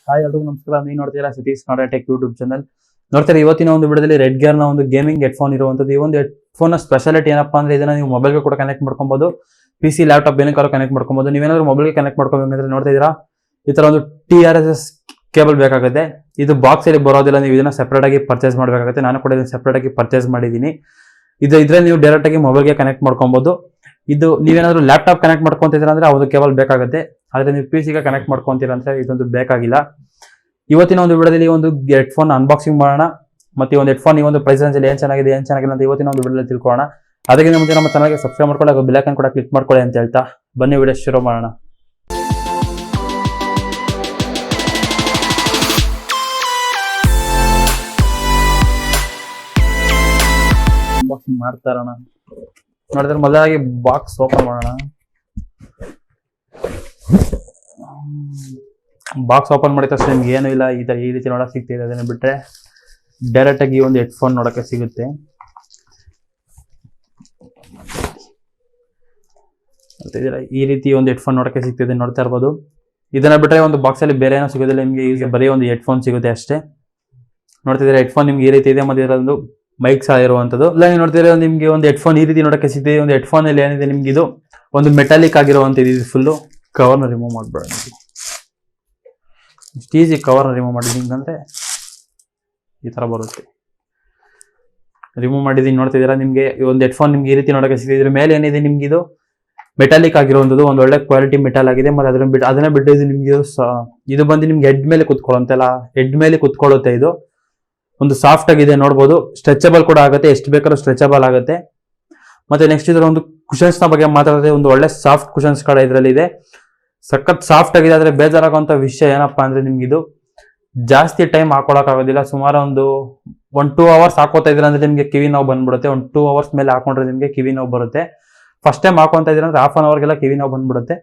Hi ಎಲ್ಲರಿಗೂ ನಮಸ್ಕಾರ. ನೀವು ನೋಡ್ತೀರಾ Satish Kannada tech YouTube channel. ನೋಡ್ತೀರಾ ಇವತ್ತಿನ ಒಂದು ವಿಡಿಯೋದಲ್ಲಿ Redgear ನ ಒಂದು ಗೇಮಿಂಗ್ ಹೆಡ್ಫೋನ್ ಇರುವಂತದ್ದು. ಈ ಒಂದು ಹೆಡ್ಫೋನ್ ನ ಸ್ಪೆಷಾಲಿಟಿ ಏನಪ್ಪಾ ಅಂದ್ರೆ ಇದನ್ನ ನೀವು ಮೊಬೈಲ್ಗೆ ಕೂಡ ಕನೆಕ್ಟ್ ಮಾಡ್ಕೊಬಹುದು, PC ಲ್ಯಾಪ್ಟಾಪ್ ಏನಕ್ಕಾದ್ರೂ ಕನೆಕ್ಟ್ ಮಾಡ್ಕೊಬಹುದು. ನೀವೇನಾದ್ರೂ ಮೊಬೈಲ್ಗೆ ಕನೆಕ್ಟ್ ಮಾಡ್ಕೋಬೇಕಂದ್ರೆ ನೋಡ್ತಾ ಇದೀರಾ ಈ ತರ ಒಂದು TRSS ಕೇಬಲ್ ಬೇಕಾಗುತ್ತೆ. ಇದು ಬಾಕ್ಸ್ ಅಲ್ಲಿ ಬರೋದಿಲ್ಲ, ನೀವು ಇದನ್ನ ಸೆಪರೇಟ್ ಆಗಿ ಪರ್ಚೇಸ್ ಮಾಡಬೇಕಾಗುತ್ತೆ. ನಾನು ಕೂಡ ಇದನ್ನ ಸೆಪರೇಟ್ ಆಗಿ ಪರ್ಚೇಸ್ ಮಾಡಿದ್ದೀನಿ. ಇದ್ರೆ ನೀವು ಡೈರೆಕ್ಟ್ ಆಗಿ ಮೊಬೈಲ್ಗೆ ಕನೆಕ್ಟ್ ಮಾಡ್ಕೊಬಹುದು. ಇದು ನೀವೇನಾದ್ರೂ ಲ್ಯಾಪ್ಟಾಪ್ ಕನೆಕ್ಟ್ ಮಾಡ್ಕೊಂತಿದ್ದೀರಾ ಅಂದ್ರೆ ಅದು ಕೇಬಲ್ ಬೇಕಾಗುತ್ತೆ. ಆದ್ರೆ ನೀವು PC ಗೆ ಕನೆಕ್ಟ್ ಮಾಡ್ಕೊಂತೀರಾ ಅಂದ್ರೆ ಇದೊಂದು ಬೇಕಾಗಿಲ್ಲ. ಇವತ್ತಿನ ಒಂದು ವಿಡಿಯೋದಲ್ಲಿ ಒಂದು ಹೆಡ್ಫೋನ್ ಅನ್ಬಾಕ್ಸಿಂಗ್ ಮಾಡೋಣ, ಮತ್ತೆ ಈ ಒಂದು ಹೆಡ್ಫೋನ್ ಈ ಒಂದು ಪ್ರೈಸ್ ರೇಂಜ್ ಅಲ್ಲಿ ಏನ್ ಚೆನ್ನಾಗಿದೆ ಅಂತ ಇವತ್ತಿನ ಒಂದು ವಿಡಿಯೋದಲ್ಲಿ ತಿಳ್ಕೊಳ್ಳೋಣ. ಅದಕ್ಕಿಂತ ಮುಂಚೆ ನಮ್ಮ ಚಾನಲ್ಗೆ ಸಬ್ಸ್ಕ್ರೈಬ್ ಮಾಡ್ಕೊಳ್ಳಿ, ಹಾಗೂ ಬೆಲ್ ಐಕಾನ್ ಕೂಡ ಕ್ಲಿಕ್ ಮಾಡ್ಕೊಳ್ಳಿ ಅಂತ ಹೇಳ್ತಾ ಬನ್ನಿ ವಿಡಿಯೋ ಶುರು ಮಾಡೋಣ. ಅನ್ಬಾಕ್ಸಿಂಗ್ ಮಾಡ್ತಾ ಇರೋಣ. ನೋಡಿದ್ರೆ ಮೊದಲಾಗಿ ಬಾಕ್ಸ್ ಓಪನ್ ಮಾಡೋಣ. ಬಾಕ್ಸ್ ಓಪನ್ ಮಾಡಿದ ತಕ್ಷಣ ನಿಮ್ಗೆ ಏನು ಇಲ್ಲ, ಈ ರೀತಿ ನೋಡಕ್ ಸಿಗ್ತಿದೆ. ಅದನ್ನ ಬಿಟ್ರೆ ಡೈರೆಕ್ಟ್ ಆಗಿ ಒಂದು ಹೆಡ್ಫೋನ್ ನೋಡಕ್ಕೆ ಸಿಗುತ್ತೆ. ಈ ರೀತಿ ಒಂದು ಹೆಡ್ಫೋನ್ ನೋಡಕ್ಕೆ ಸಿಗ್ತಿದೆ, ನೋಡ್ತಾ ಇರ್ಬೋದು. ಇದನ್ನ ಬಿಟ್ರೆ ಒಂದು ಬಾಕ್ಸ್ ಅಲ್ಲಿ ಬೇರೆ ಏನೋ ಸಿಗೋದಿಲ್ಲ ನಿಮ್ಗೆ, ಈಗ ಬರೀ ಒಂದು ಹೆಡ್ಫೋನ್ ಸಿಗುತ್ತೆ ಅಷ್ಟೇ. ನೋಡ್ತಿದ್ರೆ ಹೆಡ್ಫೋನ್ ನಿಮ್ಗೆ ಈ ರೀತಿ ಇದೆ, ಮತ್ತೆ ಇದರೊಂದು ಮೈಕ್ ಸಹ ಇರುವಂತದ್ದು. ಇಲ್ಲ ನೀವು ನೋಡ್ತಿದ್ರೆ ನಿಮ್ಗೆ ಒಂದು ಹೆಡ್ಫೋನ್ ಈ ರೀತಿ ನೋಡಕ್ಕೆ ಸಿಗ್ತಿದೆ. ಒಂದು ಹೆಡ್ಫೋನ್ ಅಲ್ಲಿ ಏನಿದೆ ನಿಮ್ಗೆ ಇದು ಒಂದು ಮೆಟಾಲಿಕ್ ಆಗಿರುವಂತದ್ದು. ಇದು ಫುಲ್ಲು ಕವರ್ನ ರಿಮೂವ್ ಮಾಡ್ಬೇಡ, ಇಷ್ಟು ಈಸಿ ಕವರ್ನ ರಿಮೂವ್ ಮಾಡಿದ್ದೀನಿ ಅಂದ್ರೆ ಈ ತರ ಬರುತ್ತೆ. ರಿಮೂವ್ ಮಾಡಿದ್ದೀನಿ, ನೋಡ್ತಿದ್ದೀರಾ. ನಿಮ್ಗೆ ಒಂದು ಹೆಡ್ಫೋನ್ ನಿಮ್ಗೆ ಈ ರೀತಿ ನೋಡಕ್ಕೆ ಸಿಗ್ತಿದೆ. ಇದ್ರ ಮೇಲೆ ಏನಿದೆ ನಿಮ್ಗೆ ಇದು ಮೆಟಾಲಿಕ್ ಆಗಿರುವಂಥದ್ದು, ಒಂದು ಒಳ್ಳೆ ಕ್ವಾಲಿಟಿ ಮೆಟಲ್ ಆಗಿದೆ. ಮತ್ತೆ ಅದನ್ನ ಬಿಟ್ಟು ಇದು ನಿಮ್ಗೆ ಇದು ಬಂದು ನಿಮ್ಗೆ ಹೆಡ್ ಮೇಲೆ ಕುತ್ಕೊಳ್ಳುವಂತೆಲ್ಲ, ಹೆಡ್ ಮೇಲೆ ಕುತ್ಕೊಳ್ಳುತ್ತೆ. ಇದು ಒಂದು ಸಾಫ್ಟ್ ಆಗಿದೆ, ನೋಡ್ಬೋದು. ಸ್ಟ್ರೆಚಬಲ್ ಕೂಡ ಆಗುತ್ತೆ, ಎಷ್ಟು ಬೇಕಾದ್ರೂ ಸ್ಟ್ರೆಚಬಲ್ ಆಗುತ್ತೆ. ಮತ್ತೆ ನೆಕ್ಸ್ಟ್ ಇದರ ಒಂದು ಕುಷನ್ಸ್ ನ ಬಗ್ಗೆ ಮಾತಾಡಿದ್ರೆ ಒಂದು ಒಳ್ಳೆ ಸಾಫ್ಟ್ ಕುಷನ್ಸ್ ಕೂಡ ಇದರಲ್ಲಿ ಇದೆ. ಸಖತ್ ಸಾಫ್ಟ್ ಆಗಿದೆ. ಆದ್ರೆ ಬೇಜಾರಾಗುವಂತ ವಿಷಯ ಏನಪ್ಪಾ ಅಂದ್ರೆ ನಿಮ್ಗೆ ಇದು ಜಾಸ್ತಿ ಟೈಮ್ ಹಾಕೊಳಕ್ ಆಗೋದಿಲ್ಲ. ಸುಮಾರು ಒಂದು 2 ಅವರ್ಸ್ ಹಾಕೋತಾ ಇದ್ರ ಅಂದ್ರೆ ನಿಮ್ಗೆ ಕಿವಿ ನೋವು ಬಂದ್ಬಿಡುತ್ತೆ. 2 ಅವರ್ಸ್ ಮೇಲೆ ಹಾಕೊಂಡ್ರೆ ನಿಮ್ಗೆ ಕಿವಿ ನೋವು ಬರುತ್ತೆ. ಫಸ್ಟ್ ಟೈಮ್ ಹಾಕೊಂತ ಇದ್ರ ಅಂದ್ರೆ 1/2 ಅವರ್ಗೆಲ್ಲ ಕಿವಿ ನೋವು ಬಂದ್ಬಿಡುತ್ತೆ.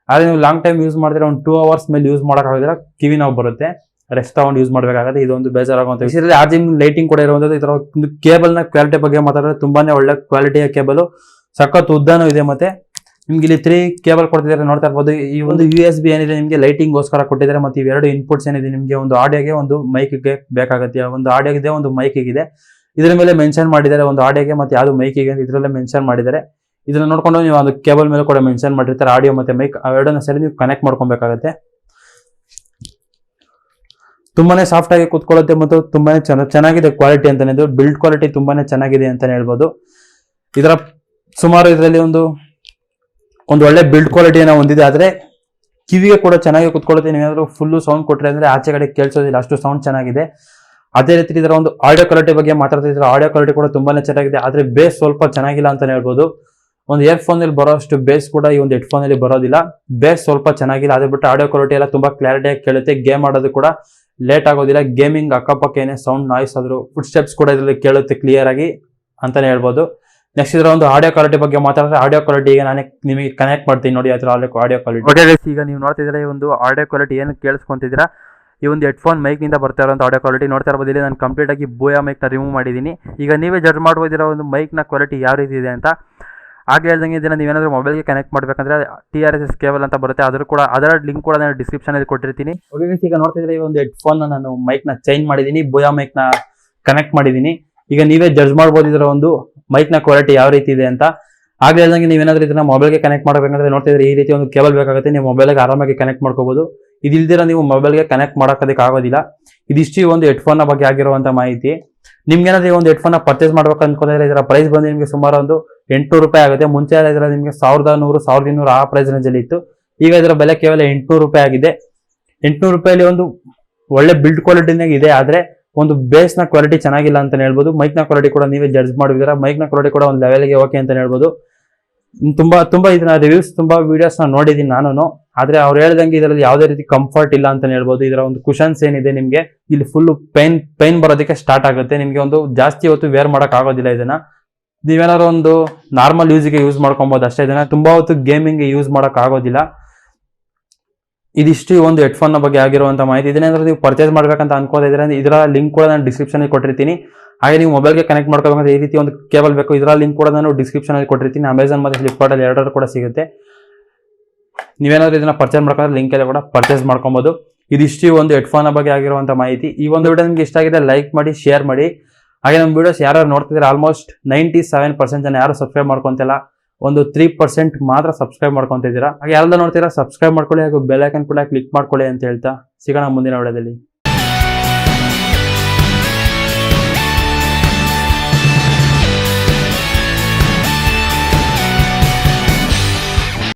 ಆದ್ರೆ ನೀವು ಲಾಂಗ್ ಟೈಮ್ ಯೂಸ್ ಮಾಡಿದ್ರೆ ಒಂದು 2 ಅವರ್ಸ್ ಮೇಲೆ ಯೂಸ್ ಮಾಡಕ್ ಆಗೋದಿಲ್ಲ, ಕಿವಿ ನೋವು ಬರುತ್ತೆ. ರೆಸ್ಟ್ ತಗೊಂಡು ಯೂಸ್ ಮಾಡ್ಬೇಕಾಗುತ್ತೆ. ಇದೊಂದು ಬೇಜಾರಾಗುವಂತ ವಿಷಯ. ಚಾರ್ಜಿಂಗ್ ಲೈಟಿಂಗ್ ಕೂಡ ಇರುವಂತದ್ದು. ಇದರ ಒಂದು ಕೇಬಲ್ ನ ಕ್ವಾಲಿಟಿ ಬಗ್ಗೆ ಮಾತಾಡಿದ್ರೆ ತುಂಬಾನೇ ಒಳ್ಳೆ ಕ್ವಾಲಿಟಿಯ ಕೇಬಲ್, ಸಖತ್ ಉದ್ದನೂ ಇದೆ. ಮತ್ತೆ ನಿಮ್ಗೆ ಇಲ್ಲಿ 3 ಕೇಬಲ್ ಕೊಡ್ತಿದ್ದಾರೆ, ನೋಡ್ತಾ ಇರ್ಬೋದು. ಈ ಒಂದು USB ಏನಿದೆ ನಿಮ್ಗೆ ಲೈಟಿಂಗ್ ಗೋಸ್ಕರ ಕೊಟ್ಟಿದ್ದಾರೆ. ಮತ್ತೆ ಇವೆರಡು ಇನ್ಪುಟ್ಸ್ ಏನಿದೆ ನಿಮ್ಗೆ ಒಂದು ಆಡಿಯೋಗೆ ಒಂದು ಮೈಕ್ಗೆ ಬೇಕಾಗುತ್ತೆ. ಒಂದು ಆಡಿಯೋಗಿದೆ, ಒಂದು ಮೈಕ್ಗಿದೆ. ಇದರ ಮೇಲೆ ಮೆನ್ಷನ್ ಮಾಡಿದ್ದಾರೆ, ಒಂದು ಆಡಿಯೋಗೆ ಮತ್ತೆ ಯಾವ್ದು ಮೈಕ್ಗೆ ಅಂತ ಇದರಲ್ಲೇ ಮೆನ್ಷನ್ ಮಾಡಿದ್ದಾರೆ. ಇದನ್ನ ನೋಡ್ಕೊಂಡು ನೀವು ಒಂದು ಕೇಬಲ್ ಮೇಲೆ ಕೂಡ ಮೆನ್ಷನ್ ಮಾಡಿರ್ತಾರೆ, ಆಡಿಯೋ ಮತ್ತೆ ಮೈಕ್ ಅವೆರಡನ್ನ ಸರಿ ನೀವು ಕನೆಕ್ಟ್ ಮಾಡ್ಕೊಬೇಕಾಗುತ್ತೆ. ತುಂಬಾನೇ ಸಾಫ್ಟ್ ಆಗಿ ಕೂತ್ಕೊಳ್ಳುತ್ತೆ ಮತ್ತು ತುಂಬಾನೇ ಚೆನ್ನಾಗಿದೆ ಕ್ವಾಲಿಟಿ ಅಂತಾನೆ. ಇದು ಬಿಲ್ಡ್ ಕ್ವಾಲಿಟಿ ತುಂಬಾನೇ ಚೆನ್ನಾಗಿದೆ ಅಂತಾನೆ ಹೇಳ್ಬೋದು. ಇದರ ಸುಮಾರು ಇದರಲ್ಲಿ ಒಂದು ಒಳ್ಳೆ ಬಿಲ್ಡ್ ಕ್ವಾಲಿಟಿಯನ್ನು ಹೊಂದಿದೆ. ಆದ್ರೆ ಕಿವಿಗೆ ಕೂಡ ಚೆನ್ನಾಗಿ ಕುತ್ಕೊಳ್ಳುತ್ತೆ. ನೀವೇನಾದ್ರೂ ಫುಲ್ ಸೌಂಡ್ ಕೊಟ್ರೆ ಅಂದ್ರೆ ಆಚೆ ಕಡೆ ಕೇಳಿಸೋದಿಲ್ಲ, ಅಷ್ಟು ಸೌಂಡ್ ಚೆನ್ನಾಗಿದೆ. ಅದೇ ರೀತಿ ಇದರ ಒಂದು ಆಡಿಯೋ ಕ್ವಾಲಿಟಿ ಬಗ್ಗೆ ಮಾತಾಡ್ತಿದ್ರೆ ಆಡಿಯೋ ಕ್ವಾಲಿಟಿ ಕೂಡ ತುಂಬಾನೇ ಚೆನ್ನಾಗಿದೆ. ಆದ್ರೆ ಬೇಸ್ ಸ್ವಲ್ಪ ಚೆನ್ನಾಗಿಲ್ಲ ಅಂತಾನೆ ಹೇಳ್ಬೋದು. ಒಂದು ಇಯರ್ಫೋನ್ ಅಲ್ಲಿ ಬರೋಷ್ಟು ಬೇಸ್ ಕೂಡ ಈ ಒಂದು ಹೆಡ್ಫೋನ್ ಅಲ್ಲಿ ಬರೋದಿಲ್ಲ. ಬೇಸ್ ಸ್ವಲ್ಪ ಚೆನ್ನಾಗಿಲ್ಲ. ಅದೇ ಬಿಟ್ಟು ಆಡಿಯೋ ಕ್ವಾಲಿಟಿ ಎಲ್ಲ ತುಂಬಾ ಕ್ಲಾರಿಟಿಯಾಗಿ ಕೇಳುತ್ತೆ. ಗೇಮ್ ಆಡೋದು ಕೂಡ ಲೇಟ್ ಆಗೋದಿಲ್ಲ. ಗೇಮಿಂಗ್ ಅಕ್ಕಪಕ್ಕ ಏನೇ ಸೌಂಡ್ ನಾಯ್ಸ್ ಆದ್ರೂ ಫುಟ್ ಸ್ಟೆಪ್ಸ್ ಕೂಡ ಇದರಲ್ಲಿ ಕೇಳುತ್ತೆ ಕ್ಲಿಯರ್ ಆಗಿ ಅಂತಾನೆ ಹೇಳ್ಬೋದು. ನೆಕ್ಸ್ಟ್ ಇದರ ಒಂದು ಆಡಿಯೋ ಕ್ವಾಲಿಟಿ ಬಗ್ಗೆ ಮಾತಾಡಿದ್ರೆ ಆಡಿಯೋ ಕ್ವಾಲಿಟಿ ಈಗ ನಾನು ನಿಮಗೆ ಕನೆಕ್ಟ್ ಮಾಡ್ತೀನಿ ನೋಡಿ. ಅದರ ಆಡಿಯೋ ಕ್ವಾಲಿಟಿ ಈಗ ನೀವು ನೋಡ್ತಿದ್ರೆ ಈ ಒಂದು ಆಡಿಯೋ ಕ್ವಾಲಿಟಿ ಏನು ಕೇಳಿಸ್ಕೊಂತಿದ್ದೀರಾ, ಈ ಒಂದು ಹೆಡ್ಫೋನ್ ಮೈಕ್ ನಿಂದ ಬರ್ತಾ ಇರೋಂಥ ಆಡಿಯೋ ಕ್ವಾಲಿಟಿ ನೋಡ್ತಾ ಇರ್ಬೋದು. ಇಲ್ಲಿ ನಾನು ಕಂಪ್ಲೀಟ್ ಆಗಿ ಬೋಯಾ ಮೈಕ್ ನ ರಿಮೂವ್ ಮಾಡಿದ್ದೀನಿ. ಈಗ ನೀವೇ ಜಡ್ಜ್ ಮಾಡ್ಬೋದಿರೋ ಒಂದು ಮೈಕ್ ನ ಕ್ವಾಲಿಟಿ ಯಾವ ರೀತಿ ಇದೆ ಅಂತ. ಹಾಗೆ ಹೇಳ್ದಂಗೆ ಇದನ್ನ ನೀವೇನಾದ್ರೂ ಮೊಬೈಲ್ಗೆ ಕನೆಕ್ಟ್ ಮಾಡ್ಬೇಕಂದ್ರೆ TRSS ಕೇಬಲ್ ಅಂತ ಬರುತ್ತೆ, ಅದರ ಲಿಂಕ್ ಕೂಡ ನಾನು ಡಿಸ್ಕ್ರಿಪ್ಷನ್ ಅಲ್ಲಿ ಕೊಟ್ಟಿರ್ತೀನಿ. ಈಗ ನೋಡ್ತಿದ್ರೆ ಈ ಒಂದು ಹೆಡ್ಫೋನ್ ನಾನು ಮೈಕ್ ನ ಚೇಂಜ್ ಮಾಡಿದ್ದೀನಿ, ಬೋಯಾ ಮೈಕ್ ನ ಕನೆಕ್ಟ್ ಮಾಡಿದ್ದೀನಿ. ಈಗ ನೀವೇ ಜಡ್ಜ್ ಮಾಡ್ಬೋದು ಇದರ ಒಂದು ಮೈಕ್ ನ ಕ್ವಾಲಿಟಿ ಯಾವ ರೀತಿ ಇದೆ ಅಂತ. ಹಾಗೆ ಹೇಳ್ದಂಗೆ ನೀವೇನಾದ್ರೂ ಇದನ್ನ ಮೊಬೈಲ್ಗೆ ಕನೆಕ್ಟ್ ಮಾಡಬೇಕಂದ್ರೆ ನೋಡ್ತಿದ್ರೆ ಈ ರೀತಿ ಒಂದು ಕೇಬಲ್ ಬೇಕಾಗುತ್ತೆ. ನೀವು ಮೊಬೈಲ್ಗೆ ಆರಾಮಾಗಿ ಕನೆಕ್ಟ್ ಮಾಡ್ಕೋಬಹುದು. ಇದಿಲ್ದಿರ ನೀವು ಮೊಬೈಲ್ಗೆ ಕನೆಕ್ಟ್ ಮಾಡೋದಕ್ಕೆ ಆಗೋದಿಲ್ಲ. ಇದಿಷ್ಟು ಈ ಒಂದು ಹೆಡ್ಫೋನ್ ನ ಬಗ್ಗೆ ಆಗಿರುವಂತ ಮಾಹಿತಿ. ನಿಮ್ಗೆ ಏನಾದ್ರೂ ಈ ಒಂದು ಹೆಡ್ಫೋನ್ ನ ಪರ್ಚೇಸ್ ಮಾಡ್ಬೇಕು ಅನ್ಕೊಂಡ್ರೆ ಇದರ ಪ್ರೈಸ್ ಬಂದು ನಿಮಗೆ ಸುಮಾರು ಒಂದು 800 ರೂಪಾಯಿ ಆಗುತ್ತೆ. ಮುಂಚೆ ಇದರ ನಿಮಗೆ 1100, 1200 ಆ ಪ್ರೈಸ್ ರೇಂಜ್ ಅಲ್ಲಿ ಇತ್ತು. ಈಗ ಇದರ ಬೆಲೆ ಕೇವಲ 800 ರೂಪಾಯಿ ಆಗಿದೆ. 800 ರೂಪಾಯಲ್ಲಿ ಒಂದು ಒಳ್ಳೆ ಬಿಲ್ಡ್ ಕ್ವಾಲಿಟಿನಾಗ ಇದೆ. ಆದ್ರೆ ಒಂದು ಬೇಸ್ ನ ಕ್ವಾಲಿಟಿ ಚೆನ್ನಾಗಿಲ್ಲ ಅಂತ ಹೇಳ್ಬೋದು. ಮೈಕ್ ನ ಕ್ವಾಲಿಟಿ ಕೂಡ ನೀವೇ ಜಡ್ಜ್ ಮಾಡಿದಿರಾ. ಮೈಕ್ ನ ಕ್ವಾಲಿಟಿ ಕೂಡ ಒಂದು ಲೆವೆಲ್ಗೆ ಓಕೆ ಅಂತ ಹೇಳ್ಬೋದು. ತುಂಬಾ ಇದನ್ನ ರಿವ್ಯೂಸ್ ತುಂಬಾ ವಿಡಿಯೋಸ್ ನ ನೋಡಿದೀನಿ ನಾನು. ಆದ್ರೆ ಅವ್ರು ಹೇಳ್ದಂಗೆ ಇದರಲ್ಲಿ ಯಾವುದೇ ರೀತಿ ಕಂಫರ್ಟ್ ಇಲ್ಲ ಅಂತ ಹೇಳ್ಬೋದು. ಇದರ ಒಂದು ಕುಷನ್ಸ್ ಏನಿದೆ ನಿಮ್ಗೆ ಇಲ್ಲಿ ಫುಲ್ ಪೈನ್ ಬರೋದಕ್ಕೆ ಸ್ಟಾರ್ಟ್ ಆಗುತ್ತೆ. ನಿಮ್ಗೆ ಒಂದು ಜಾಸ್ತಿ ಹೊತ್ತು ವೇರ್ ಮಾಡಕ್ ಆಗೋದಿಲ್ಲ. ಇದನ್ನ ನೀವೇನಾದ್ರು ಒಂದು ನಾರ್ಮಲ್ ಯೂಸ್ಗೆ ಯೂಸ್ ಮಾಡ್ಕೊಬಹುದು ಅಷ್ಟೇ. ಇದನ್ನ ತುಂಬಾ ಹೊತ್ತು ಗೇಮಿಂಗ್ ಯೂಸ್ ಮಾಡಕ್ ಆಗೋದಿಲ್ಲ. ಇದಿಷ್ಟು ಒಂದು ಹೆಡ್ಫೋನ್ ನ ಬಗ್ಗೆ ಆಗಿರುವಂತ ಮಾಹಿತಿ. ಇದನ್ನೇನಾದ್ರೂ ನೀವು ಪರ್ಚೇಸ್ ಮಾಡ್ಬೇಕಂತ ಅನ್ಕೋತಾ ಇದ್ರೆ ಇದರ ಲಿಂಕ್ ಕೂಡ ನಾನು ಡಿಸ್ಕ್ರಿಪ್ಷನ್ ಅಲ್ಲಿ ಕೊಟ್ಟಿರ್ತೀನಿ. ಹಾಗೆ ನೀವು ಮೊಬೈಲ್ಗೆ ಕನೆಕ್ಟ್ ಮಾಡ್ಕೋಬೇಕಂದ್ರೆ ಈ ರೀತಿ ಒಂದು ಕೇಬಲ್ ಬೇಕು, ಇದರ ಲಿಂಕ್ ಕೂಡ ನಾನು ಡಿಸ್ಕ್ರಿಪ್ಷನ್ ಅಲ್ಲಿ ಕೊಟ್ಟಿರ್ತೀನಿ. ಅಮೆಝಾನ್ ಮತ್ತೆ ಫ್ಲಿಪ್ಕಾರ್ಟ್ ಅಲ್ಲಿ ಎರಡರೂ ಕೂಡ ಸಿಗುತ್ತೆ. ನೀವೇನಾದ್ರೂ ಇದನ್ನ ಪರ್ಚೇಸ್ ಮಾಡ್ಕೊಂಡ್ರೆ ಲಿಂಕ್ ಎಲ್ಲ ಕೂಡ ಪರ್ಚೇಸ್ ಮಾಡ್ಕೊಬಹುದು. ಇದಿಷ್ಟು ಒಂದು ಹೆಡ್ಫೋನ್ ಬಗ್ಗೆ ಆಗಿರುವಂತ ಮಾಹಿತಿ. ಈ ಒಂದು ವಿಡಿಯೋ ನಿಮ್ಗೆ ಇಷ್ಟ ಆಗಿದೆ ಲೈಕ್ ಮಾಡಿ, ಶೇರ್ ಮಾಡಿ. ಹಾಗೆ ನಮ್ಮ ವಿಡಿಯೋಸ್ ಯಾರು ನೋಡ್ತಿದ್ರೆ ಆಲ್ಮೋಸ್ಟ್ 97% ಜನ ಯಾರು ಸಬ್ಸ್ಕ್ರೈಬ್ ಮಾಡ್ಕೊಂತಿಲ್ಲ, ಒಂದು 3% ಮಾತ್ರ ಸಬ್ಸ್ಕ್ರೈಬ್ ಮಾಡ್ಕೊಂತಿದ್ದೀರಾ. ಹಾಗೆ ಯಾರೆಲ್ಲ ನೋಡ್ತೀರಾ ಸಬ್ಸ್ಕ್ರೈಬ್ ಮಾಡ್ಕೊಳ್ಳಿ, ಹಾಗೂ ಬೆಲ್ ಐಕನ್ ಕೂಡ ಕ್ಲಿಕ್ ಮಾಡ್ಕೊಳ್ಳಿ ಅಂತ ಹೇಳ್ತಾ ಸಿಗೋಣ ಮುಂದಿನ ವಿಡಿಯೋದಲ್ಲಿ.